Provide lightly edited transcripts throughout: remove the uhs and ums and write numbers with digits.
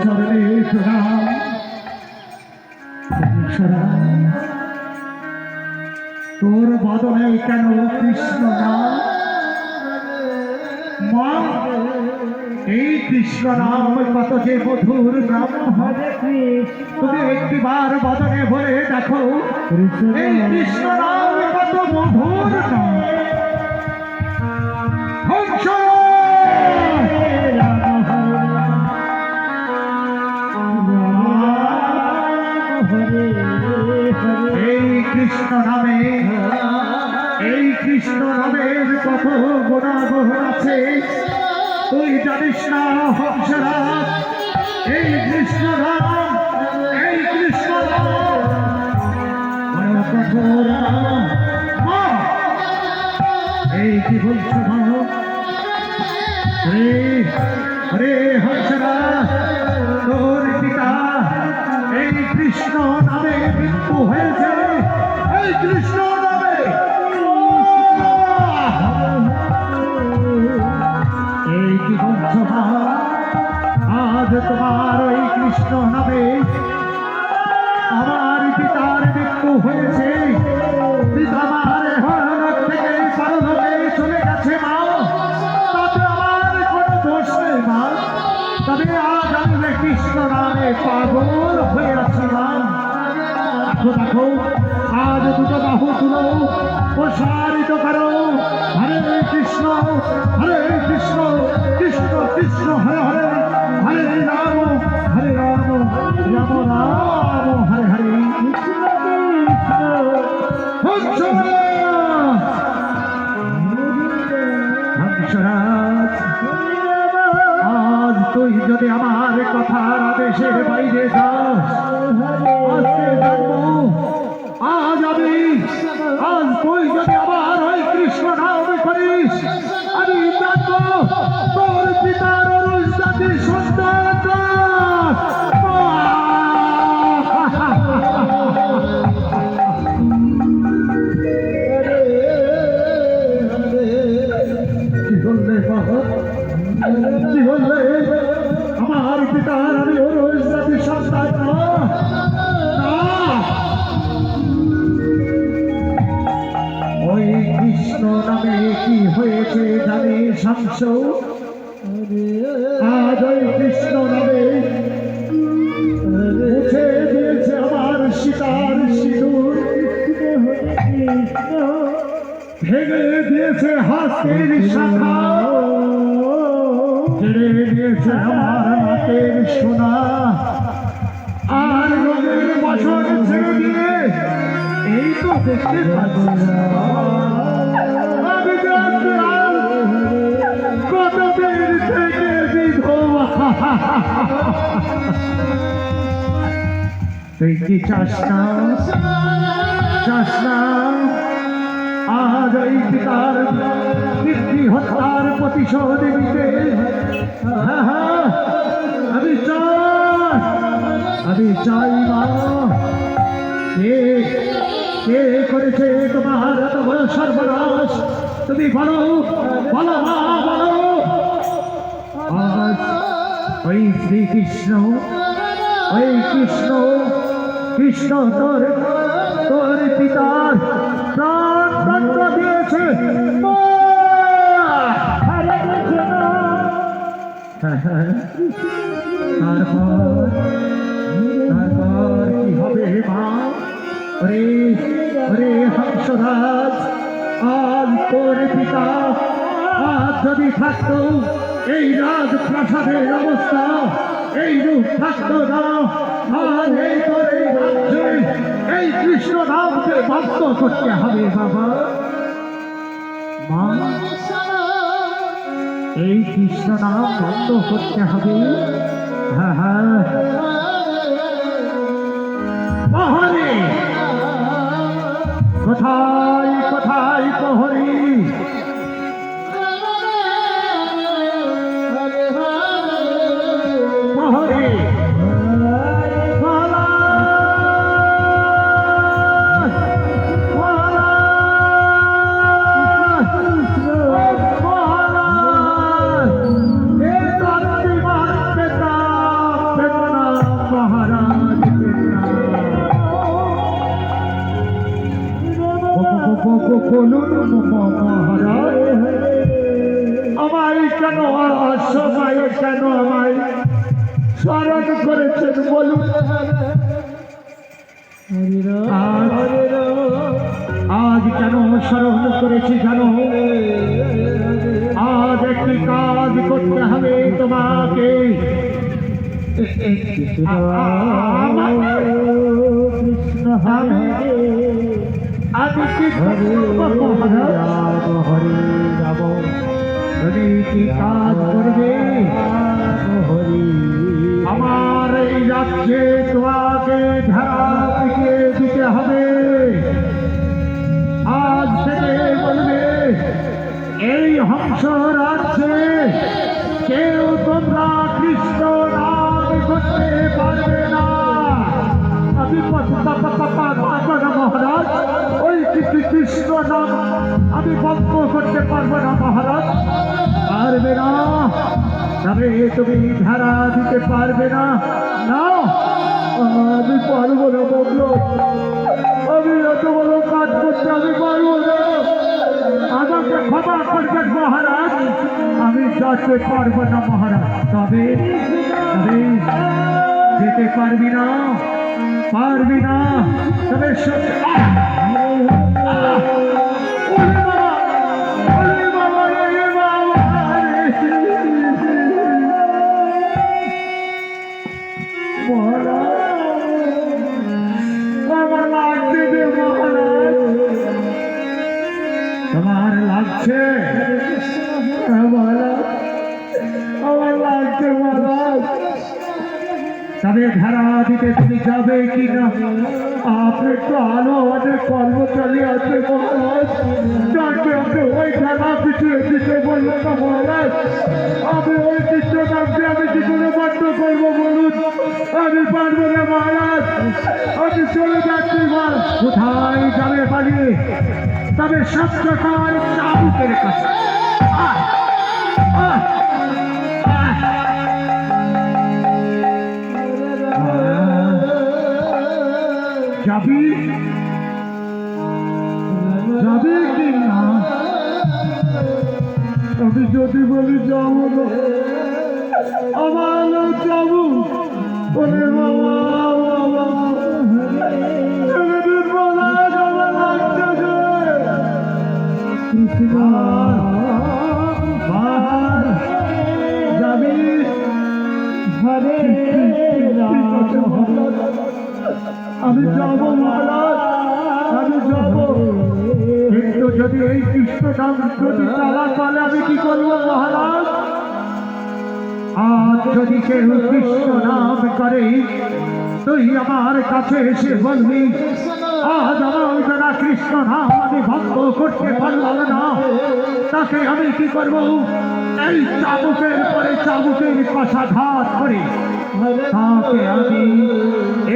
চরণে প্রণাম। তোর বদনে কেন কৃষ্ণ নাম? মা, এই কৃষ্ণ নাম কত যে মধুর নাম। তুমি একটিবার বদনে বলে দেখো, এই কৃষ্ণ নাম কত মধুর নাম। হংস এই কৃষ্ণ নামে, এই কৃষ্ণ নামের কত গুণাবহ আছে তুই জানিস না হংসরাজ। এই কৃষ্ণ নাম, এই কৃষ্ণ নাম বড় কঠোর নাম। মা, এই কি বলছো মা? রে হংসরাজ, তোর পিতা এই কৃষ্ণ নামে মৃত্যু হয়েছে। এই কৃষ্ণ নামে, এই কি বলছো মা? আজ তোমার ওই কৃষ্ণ নামে আমার পিতার মৃত্যু হয়েছে। পিতা আমার হরলোক থেকে পরলোকে চলে গেছে মা, তাতে আমার কোনো দোষ নেই মা। তবে আজ আমি কৃষ্ণ নামে পাগল হয়ে আছি মা। দেখো দেখো, আজ দুটো বাহু তুলো, প্রসারিত করো, হরে কৃষ্ণ, হরে কৃষ্ণ, কৃষ্ণ কৃষ্ণ হরে হরে, হরে রাম, হরে রাম, রাম রাম, হরে হরে। হংসরাজ, আজ তুই যদি আমার কথার আদেশের বাইরে যাস, আজকে জানবো, আজ আমি, আজ তুই যদি আমার ওই কৃষ্ণ নাম করিস, আমি জানবো তোর পিতার অরুষ জাতির সন্তান। কি বললে বাবা, কি বললে? আমার পিতার আমি অরুষ জাতির সন্তান না। ওই কৃষ্ণ নামে কি হয়েছে জানিস হংস? আজ ওই কৃষ্ণ নামে মুছে দিয়েছে আমার সীতার সিঁদুর, ভেঙে দিয়েছে হাতের শাখা, কেড়ে দিয়েছে আমার হাতের সোনা, আর রঙের বাসন ছেড়ে দিয়ে এই তো দেখতে পাচ্ছি আমি কতদিন থেকে বিধবা। তুই কি চাস না, চাস না আজ ওই পিতার পিতৃ হত্যার প্রতিশোধ নিতে? হ্যাঁ হ্যাঁ, আমি চাই, আমি চাই মা। কে করেছে তোমার এত বড় সর্বনাশ? তুমি বলো, বলো মা, বলো। আজ ওই শ্রীকৃষ্ণ, ওই কৃষ্ণ, কৃষ্ণ তোর, তোর পিতার প্রাণ দণ্ড দিয়েছে। তারপর কি হবে মা? রে রে হংসরাজ, আজ তোর পিতা আজ যদি থাকতো এই রাজপ্রাসাদের অবস্থা এই রূপ থাকতো না। আর এই তোর এই রাজ্যে এই কৃষ্ণ নামকে বন্ধ করতে হবে বাবা। মা, এই কৃষ্ণ নাম বন্ধ করতে হবে। হ্যাঁ হ্যাঁ, প্রহরী কোথায়, কোথায় প্রহরী? প্রহরী বলুন মহারাজ, আমায় কেন অসময়ে কেন আমায় স্মরণ করেছেন বলুন। আজ কেন স্মরণ করেছি জানো? আজ একটি কাজ করতে হবে তোমাকে। আমি কি তুমি কি কাজ করবে? আমার এই রাজ্যে তোমাকে ধারা পিটিয়ে দিতে হবে। আজ থেকে বলবে এই হংস রাজ্যে কেউ তোমরা কৃষ্ণ নাম করতে পারবে না। আমি মহারাজ ওই কৃষ্ণ নাম আমি বন্ধ করতে পারবো না মহারাজ। পারবে না, তবে তুমি ধারা দিতে পারবে না। না, আমি পারবো না বলল, আমি এত বড় কাজ করতে আমি পারবো না। আমাকে ক্ষমা করবেন মহারাজ, আমি যেতে পারবো না মহারাজ। তবে যেতে পারবি না, পারবি না, তবে তোমার লাগছে? আমার লাগছে মহারাজ। তবে ধারা দিতে তুমি যাবে কি না? আপনার তো আলো অনেক কর্মচারী আছে মহারাজ, যাকে আপনি ওই ধারা পিছিয়ে দিতে বললো না মহারাজ। আমি ওই কৃষ্ণনামকে আমি কি করে বন্ধ করবো বলুন? আমি পারবো না মহারাজ, আমি চলে যাচ্ছি। কোথায় যাবে পালিয়ে? তবে সত্যকার চাবুকের কাছে। যাবি যাবি কি না? আমি যদি বলি যাবো না, আমার যাবো বলে বাবা যাবি ঘরে? আমি যাবো মহারাজ, আমি যাবো, কিন্তু যদি এই কৃষ্ণ নাম যদি চালা চলে আমি কি করবো মহারাজ? আজ যদি কেউ কৃষ্ণ নাম করে তুই আমার কাছে এসে বলবি আজ আমার যারা কৃষ্ণ নাম আমি ভক্ত করতে পারলাম না, তাকে আমি কি করবো? এই চাবুকের পরে চাবুকের কষাঘাত করে তাকে আমি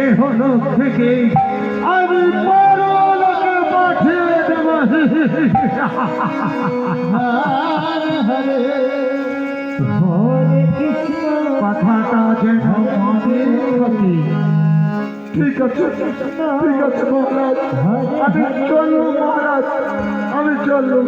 এহলোক থেকে আমি পরলোকে পাঠিয়ে দেব। কথাটা যেন মনে থাকে। ঠিক আছে, ঠিক আছে মহারাজ, আমি চললুম মহারাজ, আমি চললুম।